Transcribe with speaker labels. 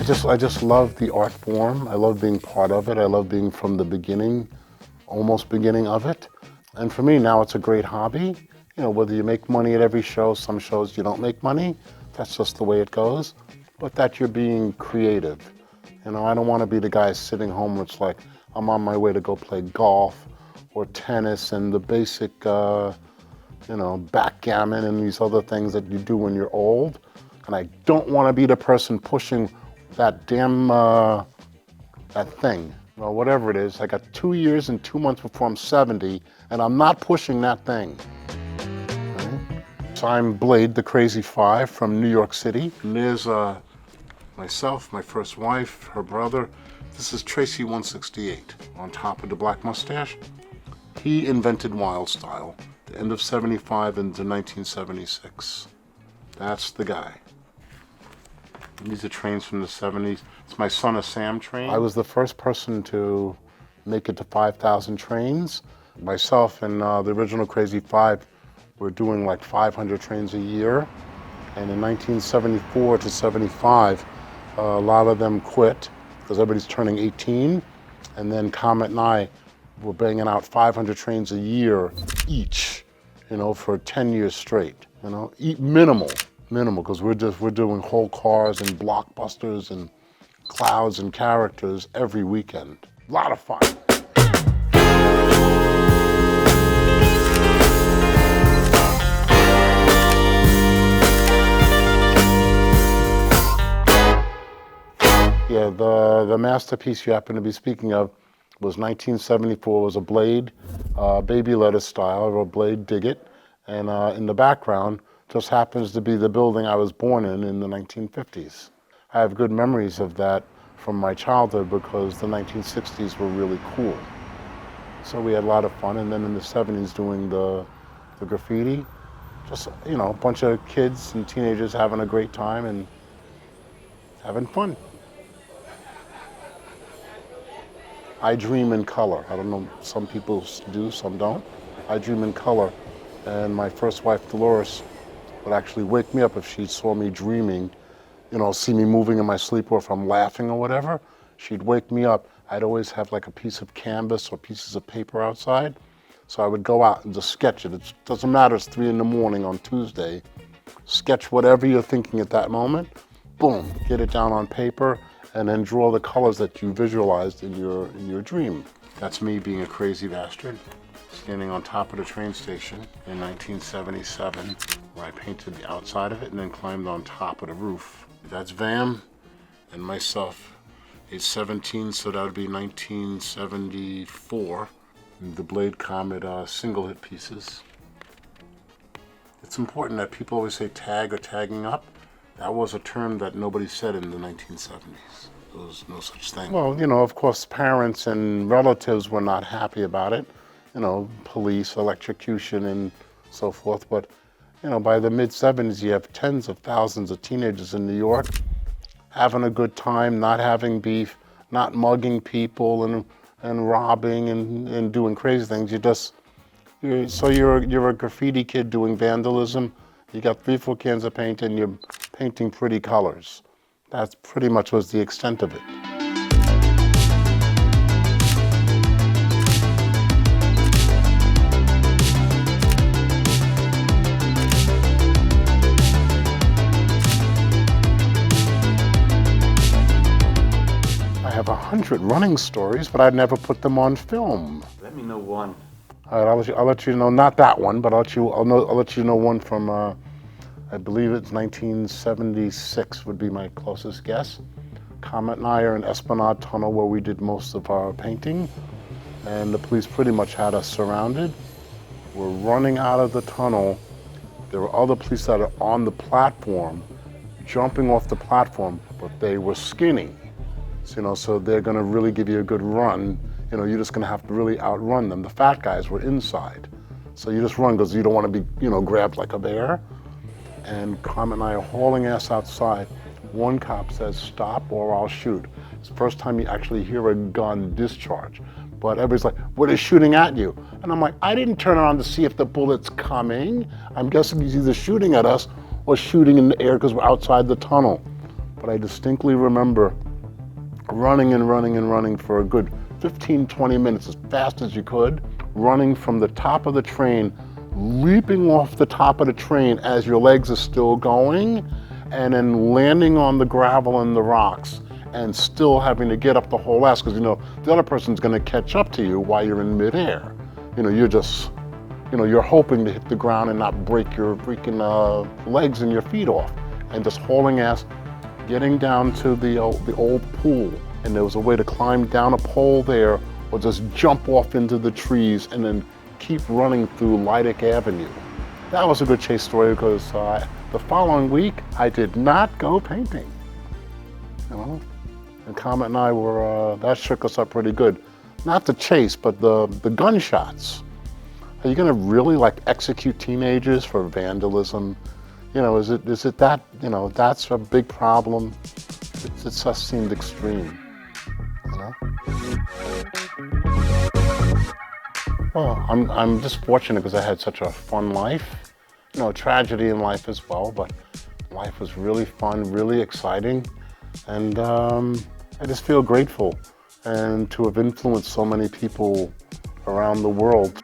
Speaker 1: I just love the art form. I love being part of it. I love being from the beginning, almost beginning of it. And for me now it's a great hobby. You know, whether you make money at every show, some shows you don't make money, that's just the way it goes. But that you're being creative. You know, I don't want to be the guy sitting home where it's like, I'm on my way to go play golf or tennis and the basic, you know, backgammon and these other things that you do when you're old. And I don't want to be the person pushing that damn, that thing, or whatever it is. I got 2 years and 2 months before I'm 70, and I'm not pushing that thing. Right? So I'm Blade, the Crazy Five from New York City. And there's myself, my first wife, her brother. This is Tracy 168 on top of the black mustache. He invented Wild Style, the end of 75 into 1976. That's the guy. These are trains from the 70s. It's my Son of Sam train. I was the first person to make it to 5,000 trains. Myself and the original Crazy Five were doing like 500 trains a year. And in 1974 to 75, a lot of them quit because everybody's turning 18. And then Comet and I were banging out 500 trains a year each, you know, for 10 years straight, you know, minimal, because we're doing whole cars and blockbusters and clouds and characters every weekend. A lot of fun. Yeah, the masterpiece you happen to be speaking of was 1974, was a Blade, baby lettuce style, or a Blade Dig It. And in the background just happens to be the building I was born in the 1950s. I have good memories of that from my childhood because the 1960s were really cool. So we had a lot of fun, and then in the 70s doing the graffiti, just, you know, a bunch of kids and teenagers having a great time and having fun. I dream in color. I don't know, some people do, some don't. I dream in color. And my first wife, Dolores, would actually wake me up if she saw me dreaming, you know, see me moving in my sleep, or if I'm laughing or whatever. She'd wake me up. I'd always have like a piece of canvas or pieces of paper outside. So I would go out and just sketch it. It doesn't matter, it's 3 in the morning on Tuesday. Sketch whatever you're thinking at that moment. Boom, get it down on paper, and then draw the colors that you visualized in your dream. That's me being a crazy bastard, standing on top of the train station in 1977, where I painted the outside of it and then climbed on top of the roof. That's Vam and myself, age 17, so that would be 1974. The Blade Comet single hit pieces. It's important that people always say tag or tagging up. That was a term that nobody said in the 1970s. There was no such thing. Well, you know, of course, parents and relatives were not happy about it. You know, police, electrocution, and so forth. But, you know, by the mid-70s, you have tens of thousands of teenagers in New York having a good time, not having beef, not mugging people and robbing and doing crazy things. You're a graffiti kid doing vandalism. You got 3-4 cans of paint and you're painting pretty colors. That's pretty much was the extent of it. I have 100 running stories, but I'd never put them on film.
Speaker 2: Let me know one.
Speaker 1: All right, I'll let you know, not that one, but I'll let you know one from, I believe it's 1976 would be my closest guess. Comet and I are in Esplanade Tunnel where we did most of our painting, and the police pretty much had us surrounded. We're running out of the tunnel. There were other police that are on the platform, jumping off the platform, but they were skinny. So, you know, so they're gonna really give you a good run. You know, you're just gonna have to really outrun them. The fat guys were inside. So you just run because you don't wanna be, you know, grabbed like a bear. And Comet and I are hauling ass outside. One cop says, stop or I'll shoot. It's the first time you actually hear a gun discharge. But everybody's like, what is shooting at you? And I'm like, I didn't turn around to see if the bullet's coming. I'm guessing he's either shooting at us or shooting in the air because we're outside the tunnel. but I distinctly remember running and running and running for a good 15, 20 minutes as fast as you could, running from the top of the train, leaping off the top of the train as your legs are still going, and then landing on the gravel and the rocks, and still having to get up the whole ass, because the other person's gonna catch up to you while you're in midair. You're just, you're hoping to hit the ground and not break your freaking legs and your feet off, and just hauling ass, getting down to the old pool, and there was a way to climb down a pole there, or just jump off into the trees and then keep running through Lydic Avenue. That was a good chase story because the following week I did not go painting. And Comet and I were, that shook us up pretty good. Not the chase, but the gunshots. Are you gonna really execute teenagers for vandalism? Is it that, that's a big problem? It just seemed extreme, Well, I'm just fortunate because I had such a fun life. Tragedy in life as well, but life was really fun, really exciting. And I just feel grateful and to have influenced so many people around the world.